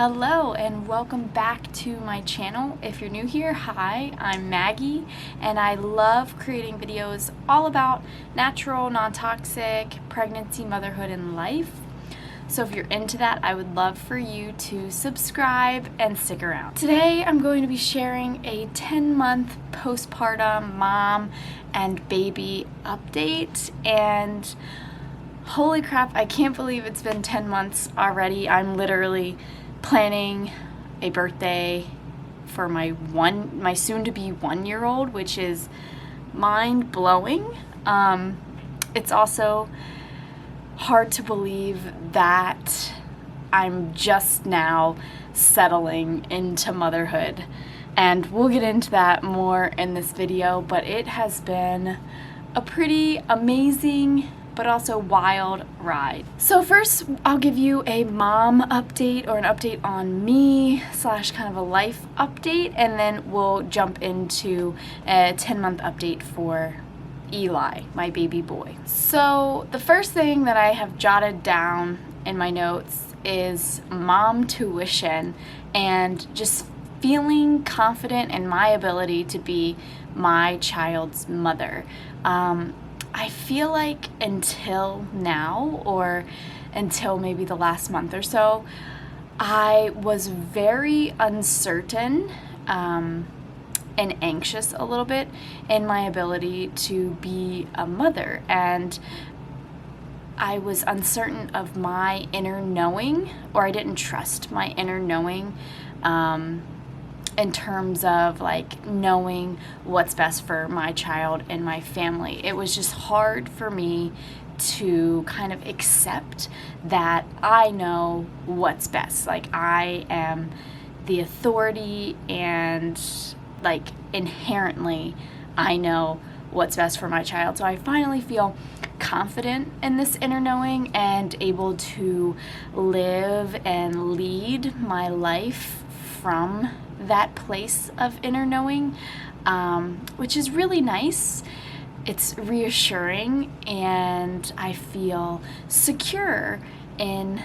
Hello and welcome back to my channel. If you're new here, hi, I'm Maggie and I love creating videos all about natural, non-toxic pregnancy, motherhood, and life. So if you're into that, I would love for you to subscribe and stick around. Today I'm going to be sharing a 10-month postpartum mom and baby update, and holy crap, I can't believe it's been 10 months already. I'm literally planning a birthday for my soon-to-be 1-year-old, which is mind-blowing. It's also hard to believe that I'm just now settling into motherhood, and we'll get into that more in this video, but it has been a pretty amazing but also wild ride. So first, I'll give you a mom update, or an update on me / kind of a life update, and then we'll jump into a 10-month update for Eli, my baby boy. So the first thing that I have jotted down in my notes is mom tuition and just feeling confident in my ability to be my child's mother. I feel like until now, or until maybe the last month or so, I was very uncertain and anxious a little bit in my ability to be a mother, and I was uncertain of my inner knowing, or I didn't trust my inner knowing in terms of like knowing what's best for my child and my family. It was just hard for me to kind of accept that I know what's best. Like, I am the authority, and like inherently I know what's best for my child. So I finally feel confident in this inner knowing and able to live and lead my life from that place of inner knowing, which is really nice. It's reassuring, and I feel secure in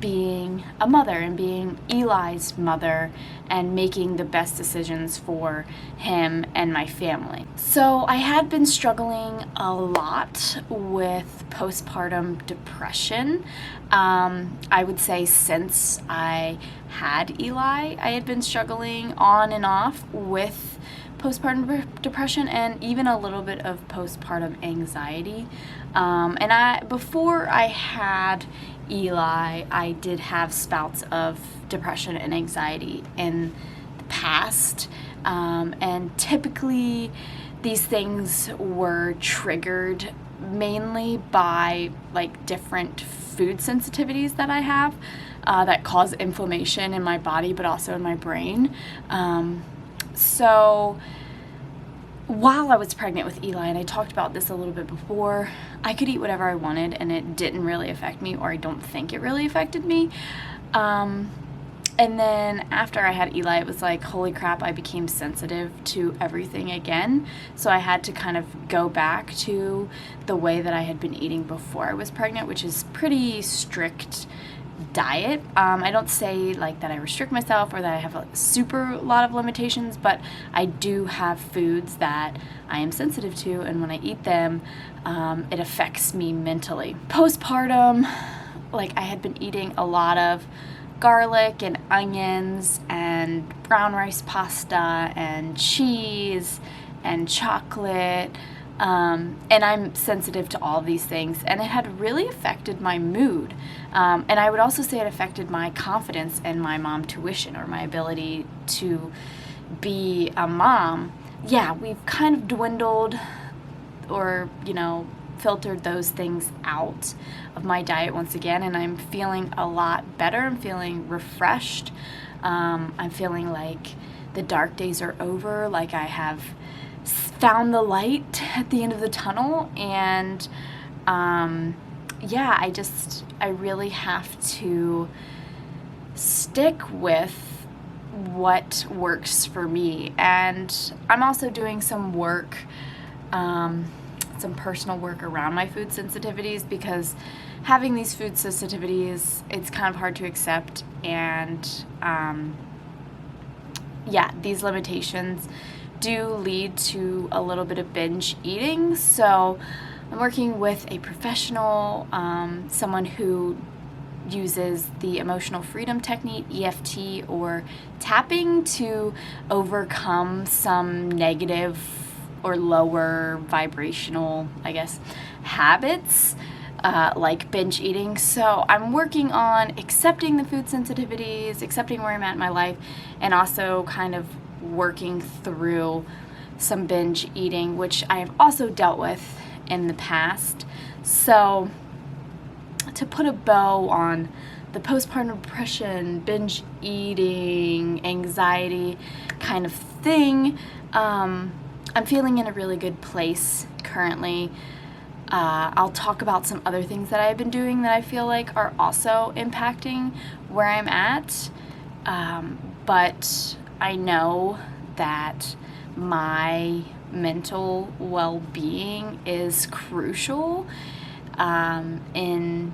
being a mother and being Eli's mother and making the best decisions for him and my family. So I had been struggling a lot with postpartum depression. I would say since I had Eli, I had been struggling on and off with postpartum depression and even a little bit of postpartum anxiety. Before I had Eli, I did have spouts of depression and anxiety in the past, and typically these things were triggered mainly by like different food sensitivities that I have that cause inflammation in my body but also in my brain. So while I was pregnant with Eli, and I talked about this a little bit before, I could eat whatever I wanted and it didn't really affect me, or I don't think it really affected me. And then after I had Eli, it was like, holy crap, I became sensitive to everything again. So I had to kind of go back to the way that I had been eating before I was pregnant, which is pretty strict diet. I don't say like that I restrict myself or that I have a super lot of limitations, but I do have foods that I am sensitive to, and when I eat them, it affects me mentally. Postpartum, like, I had been eating a lot of garlic and onions and brown rice pasta and cheese and chocolate, and I'm sensitive to all these things, and it had really affected my mood, and I would also say it affected my confidence in my mom tuition, or my ability to be a mom. Yeah, we've kind of dwindled, or filtered those things out of my diet once again, and I'm feeling a lot better. I'm feeling refreshed. I'm feeling like the dark days are over, like I have found the light at the end of the tunnel, and yeah, I really have to stick with what works for me. And I'm also doing some work, some personal work around my food sensitivities, because having these food sensitivities, it's kind of hard to accept, and yeah, these limitations do lead to a little bit of binge eating. So I'm working with a professional, someone who uses the emotional freedom technique, EFT, or tapping, to overcome some negative or lower vibrational, I guess, habits like binge eating. So I'm working on accepting the food sensitivities, accepting where I'm at in my life, and also kind of working through some binge eating, which I have also dealt with in the past. So to put a bow on the postpartum depression, binge eating, anxiety kind of thing, I'm feeling in a really good place currently. I'll talk about some other things that I've been doing that I feel like are also impacting where I'm at, but I know that my mental well-being is crucial in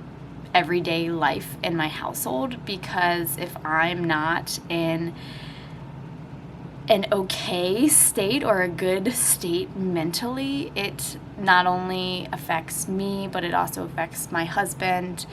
everyday life in my household, because if I'm not in an okay state or a good state mentally, it not only affects me, but it also affects my husband,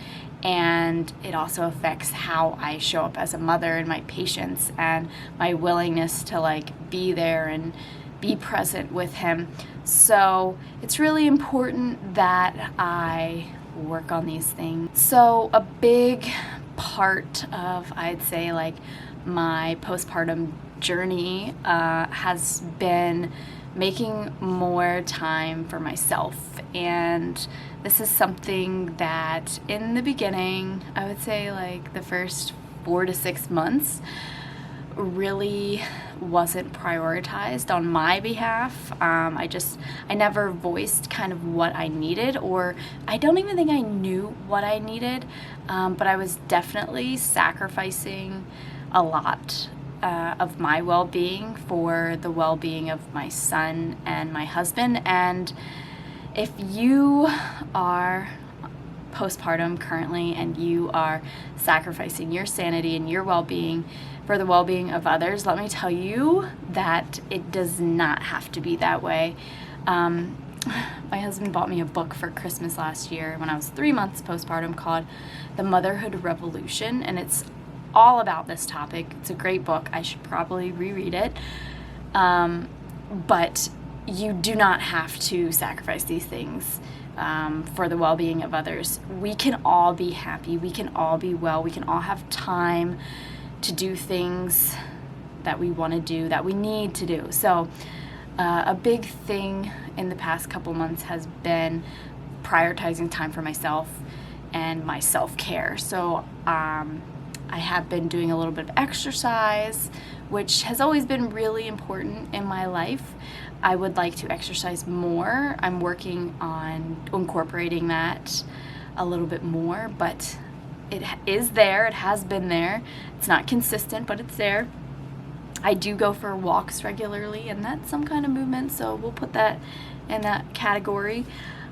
and it also affects how I show up as a mother, and my patience and my willingness to like be there and be present with him. So it's really important that I work on these things. So a big part of, I'd say, like my postpartum journey has been making more time for myself, and this is something that in the beginning, I would say like the first 4 to 6 months, really wasn't prioritized on my behalf. I never voiced kind of what I needed, or I don't even think I knew what I needed, but I was definitely sacrificing a lot of my well-being for the well-being of my son and my husband. And if you are postpartum currently and you are sacrificing your sanity and your well-being for the well-being of others, let me tell you that it does not have to be that way. My husband bought me a book for Christmas last year when I was 3 months postpartum called The Motherhood Revolution, and it's all about this topic. It's a great book. I should probably reread it. But you do not have to sacrifice these things for the well-being of others. We can all be happy. We can all be well. We can all have time to do things that we want to do, that we need to do. So a big thing in the past couple months has been prioritizing time for myself and my self-care. So I have been doing a little bit of exercise, which has always been really important in my life. I would like to exercise more. I'm working on incorporating that a little bit more, but it is there. It has been there. It's not consistent, but it's there. I do go for walks regularly, and that's some kind of movement, so we'll put that in that category.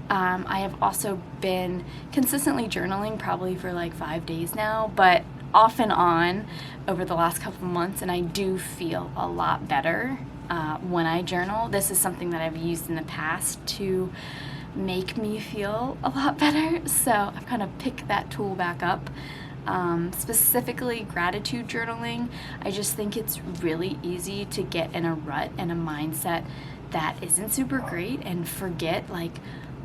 I have also been consistently journaling, probably for like 5 days now, but off and on over the last couple months, and I do feel a lot better when I journal. This is something that I've used in the past to make me feel a lot better, so I've kind of picked that tool back up. Specifically gratitude journaling, I just think it's really easy to get in a rut and a mindset that isn't super great and forget like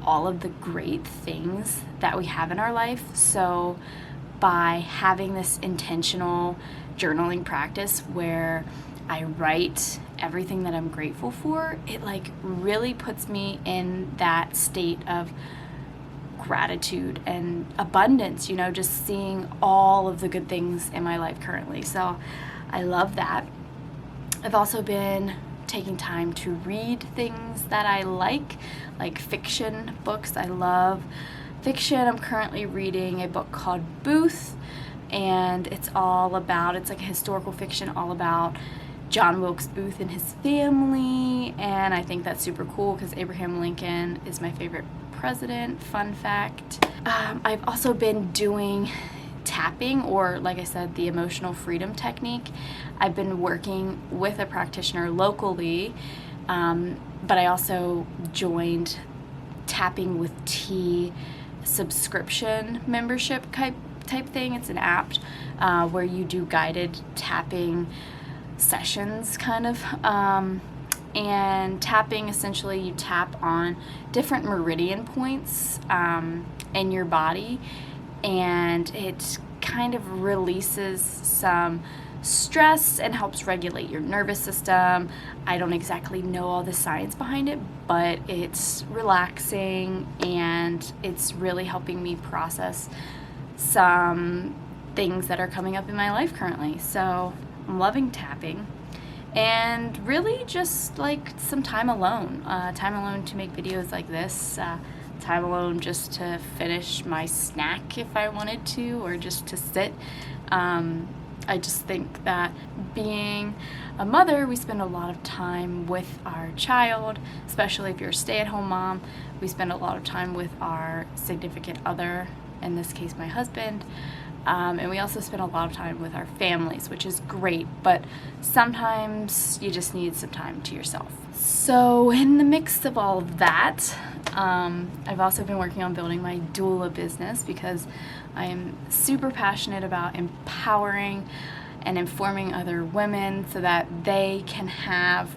all of the great things that we have in our life. So by having this intentional journaling practice where I write everything that I'm grateful for, it like really puts me in that state of gratitude and abundance, just seeing all of the good things in my life currently. So I love that. I've also been taking time to read things that I like fiction books. I love fiction. I'm currently reading a book called Booth, and it's like a historical fiction all about John Wilkes Booth and his family, and I think that's super cool because Abraham Lincoln is my favorite president, fun fact. I've also been doing tapping, or like I said, the emotional freedom technique. I've been working with a practitioner locally, but I also joined Tapping with Tea subscription membership type thing. It's an app where you do guided tapping sessions kind of, and tapping, essentially you tap on different meridian points in your body, and it kind of releases some stress and helps regulate your nervous system. I don't exactly know all the science behind it, but it's relaxing and it's really helping me process some things that are coming up in my life currently. So I'm loving tapping, and really just like some time alone to make videos like this, time alone just to finish my snack if I wanted to, or just to sit. I just think that being a mother, we spend a lot of time with our child, especially if you're a stay-at-home mom. We spend a lot of time with our significant other, in this case my husband, and we also spend a lot of time with our families, which is great, but sometimes you just need some time to yourself. So in the mix of all of that, I've also been working on building my doula business, because I am super passionate about empowering and informing other women so that they can have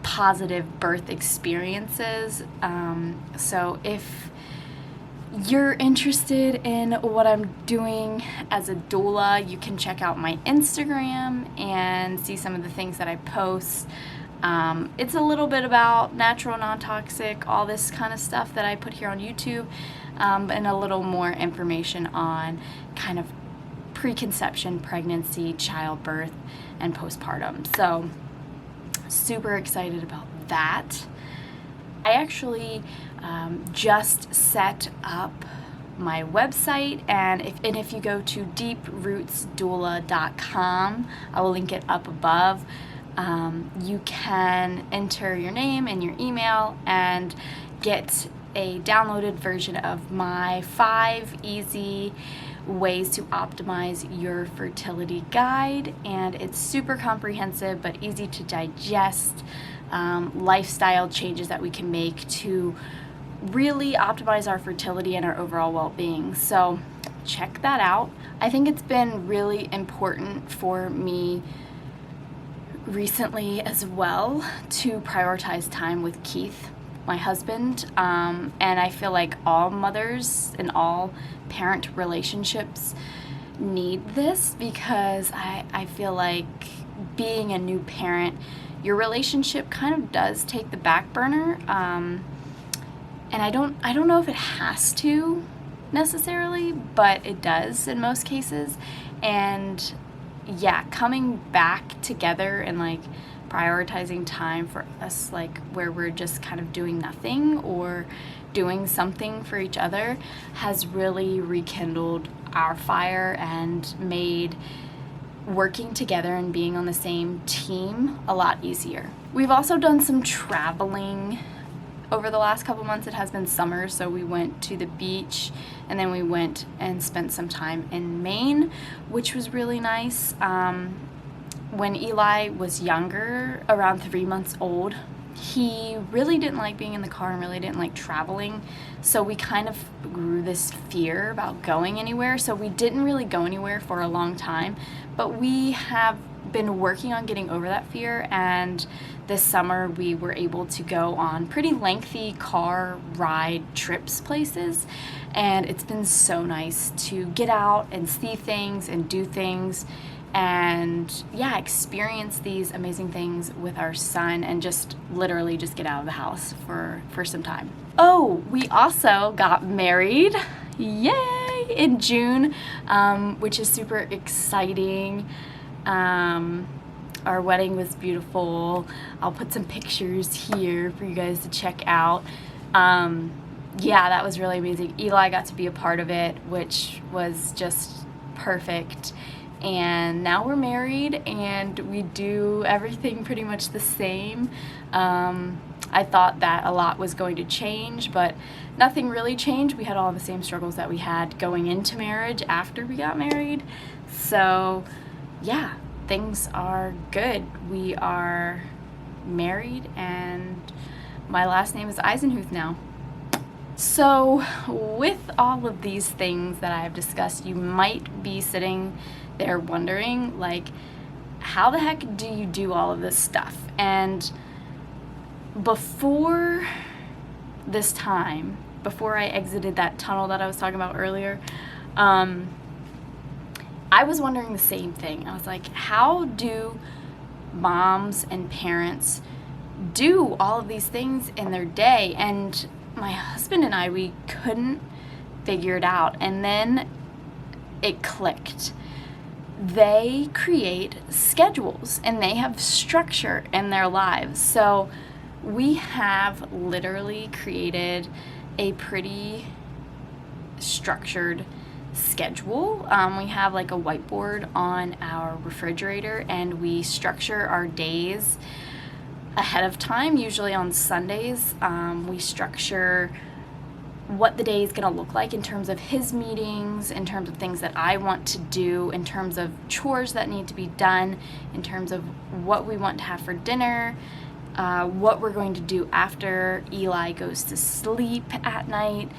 positive birth experiences. So if you're interested in what I'm doing as a doula, you can check out my Instagram and see some of the things that I post. It's a little bit about natural, non-toxic, all this kind of stuff that I put here on YouTube, and a little more information on kind of preconception, pregnancy, childbirth, and postpartum. So super excited about that. I actually just set up my website, and if you go to deeprootsdoula.com, I will link it up above. You can enter your name and your email and get a downloaded version of my 5 easy ways to optimize your fertility guide, and it's super comprehensive but easy to digest, lifestyle changes that we can make to really optimize our fertility and our overall well-being. So check that out. I think it's been really important for me recently as well to prioritize time with Keith, my husband, and I feel like all mothers and all parent relationships need this, because I feel like being a new parent, your relationship kind of does take the back burner, and I don't know if it has to necessarily, but it does in most cases. And yeah, coming back together and like prioritizing time for us, like where we're just kind of doing nothing or doing something for each other, has really rekindled our fire and made working together and being on the same team a lot easier. We've also done some traveling over the last couple months. It has been summer, so we went to the beach, and then we went and spent some time in Maine, which was really nice. When Eli was younger, around 3 months old, he really didn't like being in the car and really didn't like traveling, so we kind of grew this fear about going anywhere, so we didn't really go anywhere for a long time. But we have been working on getting over that fear, and this summer we were able to go on pretty lengthy car ride trips places, and it's been so nice to get out and see things and do things and yeah, experience these amazing things with our son, and just literally just get out of the house for some time. Oh, we also got married, yay, in June, which is super exciting. Our wedding was beautiful. I'll put some pictures here for you guys to check out. Yeah, that was really amazing. Eli got to be a part of it, which was just perfect. And now we're married and we do everything pretty much the same. I I thought that a lot was going to change, but nothing really changed. We had all the same struggles that we had going into marriage after we got married. So yeah, things are good. We are married, and my last name is Eisenhuth now. So with all of these things that I've discussed, you might be sitting there wondering, like, how the heck do you do all of this stuff? And before this time, before I exited that tunnel that I was talking about earlier, I was wondering the same thing. I was like, how do moms and parents do all of these things in their day? And my husband and I, we couldn't figure it out. And then it clicked. They create schedules and they have structure in their lives. So we have literally created a pretty structured schedule. We have like a whiteboard on our refrigerator, and we structure our days ahead of time. Usually on Sundays, we structure what the day is going to look like in terms of his meetings, in terms of things that I want to do, in terms of chores that need to be done, in terms of what we want to have for dinner, what we're going to do after Eli goes to sleep at night.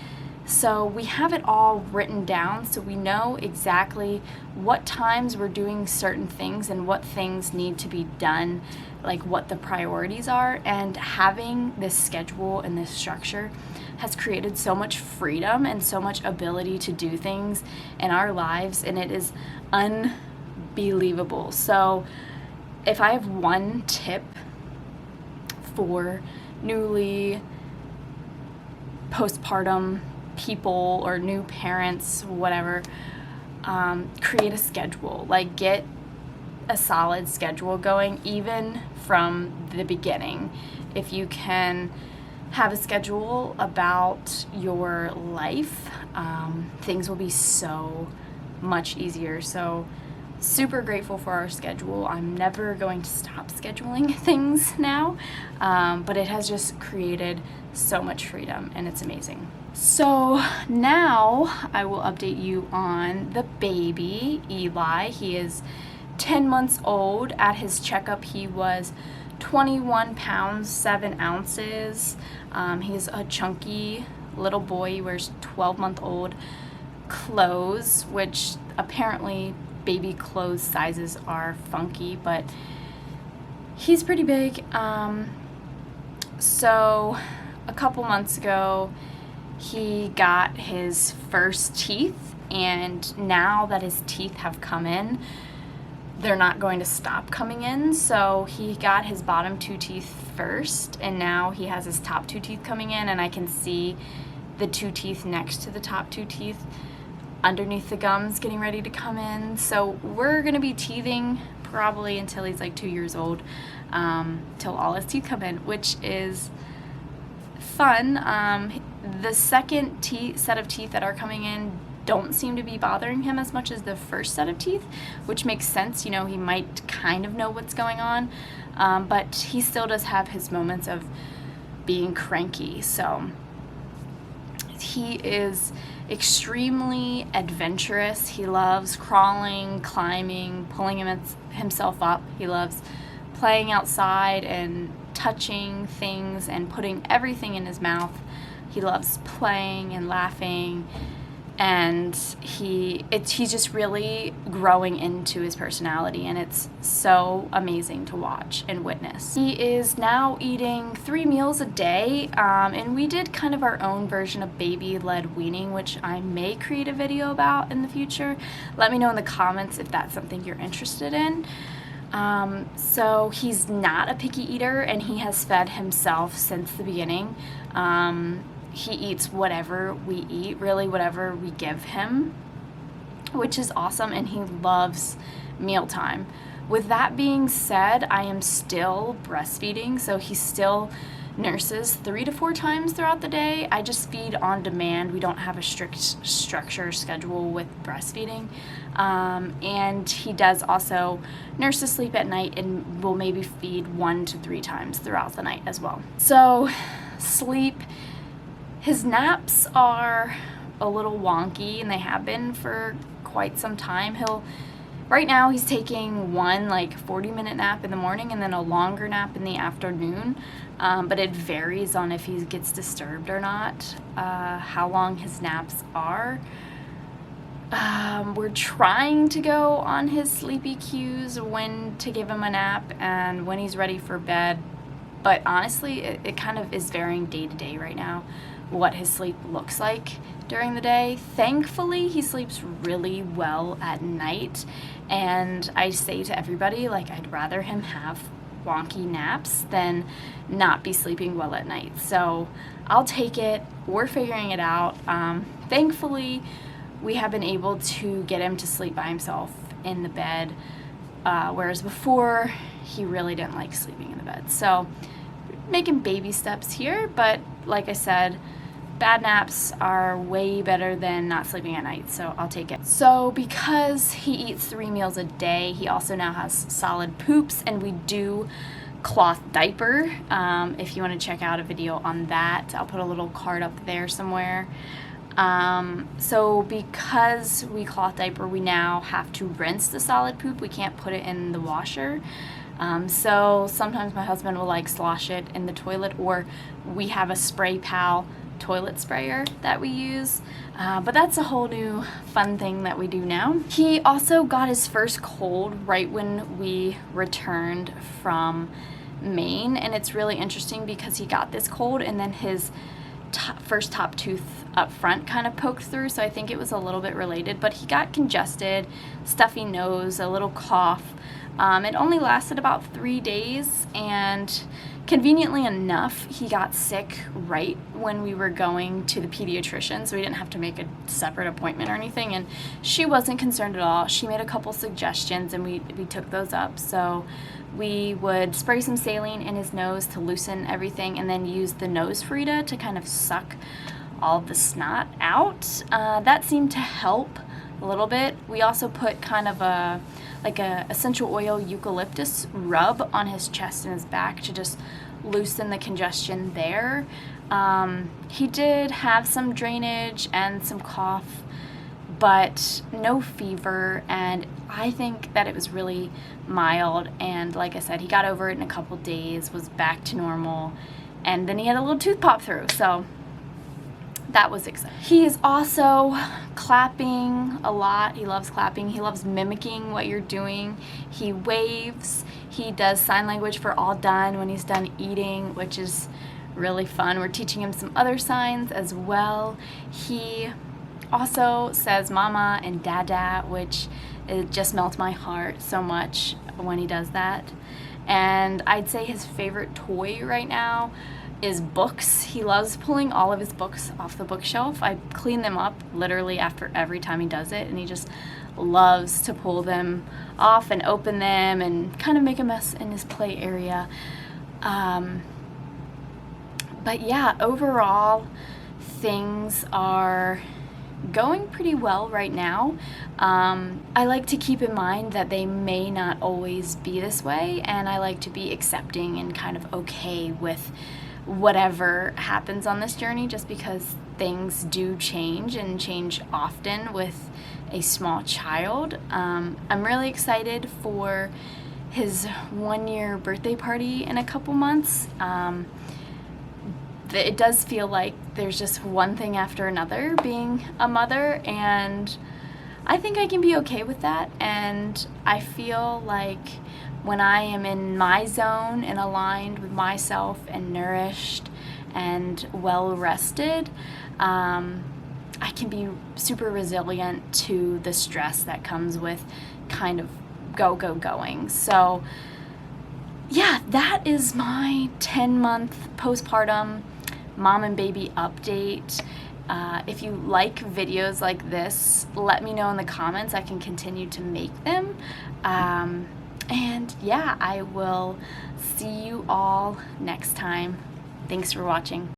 So we have it all written down, so we know exactly what times we're doing certain things and what things need to be done, like what the priorities are. And having this schedule and this structure has created so much freedom and so much ability to do things in our lives, and it is unbelievable. So if I have one tip for newly postpartum people or new parents, whatever, create a schedule. Like, get a solid schedule going, even from the beginning. If you can have a schedule about your life, things will be so much easier. So super grateful for our schedule. I'm never going to stop scheduling things now, but it has just created so much freedom, and it's amazing. So now I will update you on the baby, Eli. He is 10 months old. At his checkup, he was 21 pounds, 7 ounces. He's a chunky little boy. He wears 12-month-old clothes, which apparently baby clothes sizes are funky, but he's pretty big. So a couple months ago, he got his first teeth, and now that his teeth have come in, they're not going to stop coming in. So he got his bottom 2 teeth first, and now he has his top 2 teeth coming in, and I can see the 2 teeth next to the top 2 teeth underneath the gums getting ready to come in. So we're gonna be teething probably until he's like 2 years old, till all his teeth come in, which is fun. The second set of teeth that are coming in don't seem to be bothering him as much as the first set of teeth, which makes sense. You know, he might kind of know what's going on, but he still does have his moments of being cranky. So he is extremely adventurous. He loves crawling, climbing, pulling himself up. He loves playing outside and touching things and putting everything in his mouth. He loves playing and laughing, and he's just really growing into his personality, and it's so amazing to watch and witness. He is now eating 3 meals a day, and we did kind of our own version of baby-led weaning, which I may create a video about in the future. Let me know in the comments if that's something you're interested in. So he's not a picky eater, and he has fed himself since the beginning. He eats whatever we eat, really whatever we give him, which is awesome, and he loves mealtime. With that being said, I am still breastfeeding, so he's still nurses 3 to 4 times throughout the day. I just feed on demand. We don't have a strict structure schedule with breastfeeding. And he does also nurse to sleep at night and will maybe feed 1 to 3 times throughout the night as well. So sleep, his naps are a little wonky, and they have been for quite some time. Right now he's taking one 40-minute nap in the morning and then a longer nap in the afternoon, but it varies on if he gets disturbed or not, how long his naps are. We're trying to go on his sleepy cues, when to give him a nap and when he's ready for bed, but honestly it kind of is varying day to day right now what his sleep looks like during the day. Thankfully, he sleeps really well at night, and I say to everybody, I'd rather him have wonky naps than not be sleeping well at night. So I'll take it. We're figuring it out. Thankfully, we have been able to get him to sleep by himself in the bed, whereas before, he really didn't like sleeping in the bed. So making baby steps here, but like I said, bad naps are way better than not sleeping at night, so I'll take it. So because he eats 3 meals a day, he also now has solid poops, and we do cloth diaper. If you want to check out a video on that, I'll put a little card up there somewhere. So because we cloth diaper, we now have to rinse the solid poop. We can't put it in the washer. So sometimes my husband will slosh it in the toilet, or we have a Spray Pal toilet sprayer that we use, but that's a whole new fun thing that we do now. He also got his first cold right when we returned from Maine, and it's really interesting because he got this cold and then his first top tooth up front kind of poked through, so I think it was a little bit related, but he got congested, stuffy nose, a little cough. It only lasted about 3 days, and conveniently enough, he got sick right when we were going to the pediatrician, so we didn't have to make a separate appointment or anything, and she wasn't concerned at all. She made a couple suggestions, and we took those up. So we would spray some saline in his nose to loosen everything, and then use the nose Frida to kind of suck all of the snot out. That seemed to help a little bit. We also put kind of a essential oil eucalyptus rub on his chest and his back to just loosen the congestion there. He did have some drainage and some cough, but no fever, and I think that it was really mild, and like I said, he got over it in a couple days, was back to normal, and then he had a little tooth pop through, so that was exciting. He is also clapping a lot. He loves clapping. He loves mimicking what you're doing. He waves. He does sign language for all done when he's done eating, which is really fun. We're teaching him some other signs as well. He also says mama and dada, which it just melts my heart so much when he does that. And I'd say his favorite toy right now is books. He loves pulling all of his books off the bookshelf. I clean them up literally after every time he does it, and he just loves to pull them off and open them and kind of make a mess in his play area. But yeah, overall things are going pretty well right now. I like to keep in mind that they may not always be this way, and I like to be accepting and kind of okay with whatever happens on this journey, just because things do change and change often with a small child. I'm really excited for his 1-year birthday party in a couple months. It does feel like there's just one thing after another being a mother, and I think I can be okay with that, and I feel like when I am in my zone and aligned with myself and nourished and well rested, I can be super resilient to the stress that comes with kind of going. So yeah, that is my 10-month postpartum mom and baby update. If you like videos like this, let me know in the comments. I can continue to make them. And yeah, I will see you all next time. Thanks for watching.